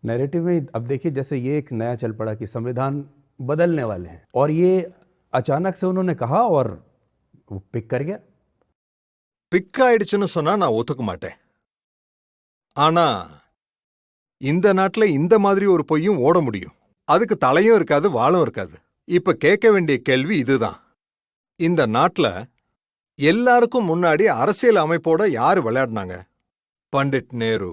Narrative में अब देखिए जैसे ये एक नया चल पड़ा कि संविधान बदलने वाले हैं और ये अचानक से उन्होंने कहा और वो पिक कर गया. பிக் ஆயிடுச்சுன்னு சொன்னா நான் ஒத்துக்க மாட்டேன். ஆனா இந்த நாட்டுல இந்த மாதிரி ஒரு பொய்யும் ஓட முடியும். அதுக்கு தலையும் இருக்காது, வாளும் இருக்காது. இப்ப கேட்க வேண்டிய கேள்வி இதுதான். இந்த நாட்டுல எல்லாருக்கும் முன்னாடி அரசியல் அமைப்போட யாரு விளையாடினாங்க? பண்டிட் நேரு.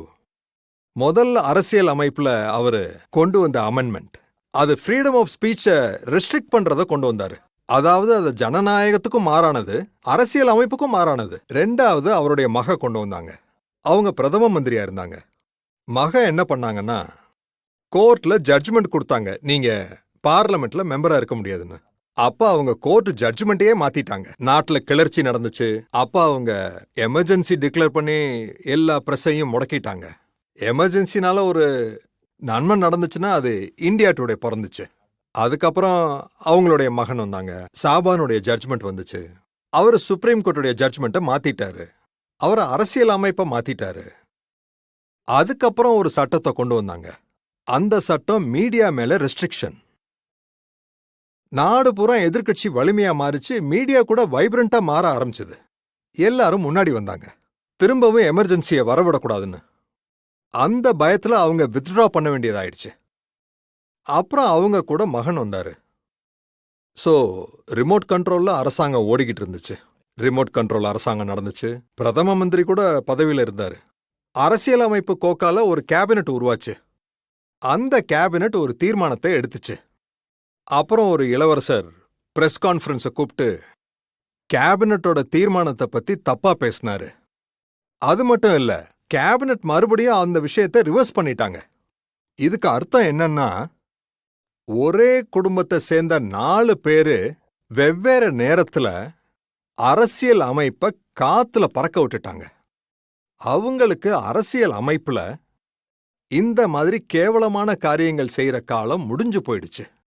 முதல்ல அரசியல் அமைப்புல அவரு கொண்டு வந்த அமெண்ட்மெண்ட், அது ஃப்ரீடம் ஆஃப் ஸ்பீச்சை ரெஸ்ட்ரிக்ட் பண்றத கொண்டு வந்தாரு. அதாவது அது ஜனநாயகத்துக்கும் மாறானது, அரசியல் அமைப்புக்கும் மாறானது. ரெண்டாவது அவருடைய மக கொண்டு வந்தாங்க. அவங்க பிரதம மந்திரியா இருந்தாங்க. மக என்ன பண்ணாங்கன்னா, கோர்ட்ல ஜட்ஜ்மெண்ட் கொடுத்தாங்க, நீங்க பார்லமெண்ட்ல மெம்பரா இருக்க முடியாதுன்னு. அப்ப அவங்க கோர்ட் ஜட்ஜ்மெண்ட்டையே மாத்திட்டாங்க. நாட்டுல கிளர்ச்சி நடந்துச்சு. அப்ப அவங்க எமர்ஜென்சி டிக்ளேர் பண்ணி எல்லா பிரஸையும் முடக்கிட்டாங்க. எமர்ஜென்சினால ஒரு நன்மை நடந்துச்சுன்னா அது இந்தியா டுடே பிறந்துச்சு. அதுக்கப்புறம் அவங்களுடைய மகன் வந்தாங்க. சாபானுடைய ஜட்ஜ்மெண்ட் வந்துச்சு. அவர் சுப்ரீம் கோர்ட்டுடைய ஜட்ஜ்மெண்ட்டை மாத்திட்டாரு. அவர் அரசியல் அமைப்பை மாத்திட்டாரு. அதுக்கப்புறம் ஒரு சட்டத்தை கொண்டு வந்தாங்க. அந்த சட்டம் மீடியா மேல ரெஸ்ட்ரிக்ஷன். நாடு பூரா எதிர்க்கட்சி வலிமையா மாறிச்சு. மீடியா கூட வைப்ரண்டா மாற ஆரம்பிச்சது. எல்லாரும் முன்னாடி வந்தாங்க, திரும்பவும் எமர்ஜென்சியை வரவிடக்கூடாதுன்னு. அந்த பயத்துல அவங்க வித்ட்ரா பண்ண வேண்டியதாயிடுச்சு. அப்புறம் அவங்க கூட மகன் வந்தாரு. ஸோ ரிமோட் கண்ட்ரோல்ல அரசாங்கம் ஓடிக்கிட்டு இருந்துச்சு. ரிமோட் கண்ட்ரோல் அரசாங்கம் நடந்துச்சு. பிரதம மந்திரி கூட பதவியில் இருந்தாரு. அரசியலமைப்பு கோக்கால ஒரு கேபினெட் உருவாச்சு. அந்த கேபினெட் ஒரு தீர்மானத்தை எடுத்துச்சு. அப்புறம் ஒரு இளவரசர் பிரஸ் கான்ஃபரன்ஸை கூப்பிட்டு கேபினட்டோட தீர்மானத்தை பத்தி தப்பா பேசினாரு. அது மட்டும் இல்ல, கேபினெட் மறுபடியும் அந்த விஷயத்தை ரிவர்ஸ் பண்ணிட்டாங்க. இதுக்கு அர்த்தம் என்னன்னா, ஒரே குடும்பத்தை சேர்ந்த 4 பேரு வெவ்வேறு நேரத்துல அரசியல் அமைப்பை காத்துல பறக்க விட்டுட்டாங்க. அவங்களுக்கு அரசியல் அமைப்புல இந்த மாதிரி கேவலமான காரியங்கள் செய்யற காலம் முடிஞ்சு போயிடுச்சு.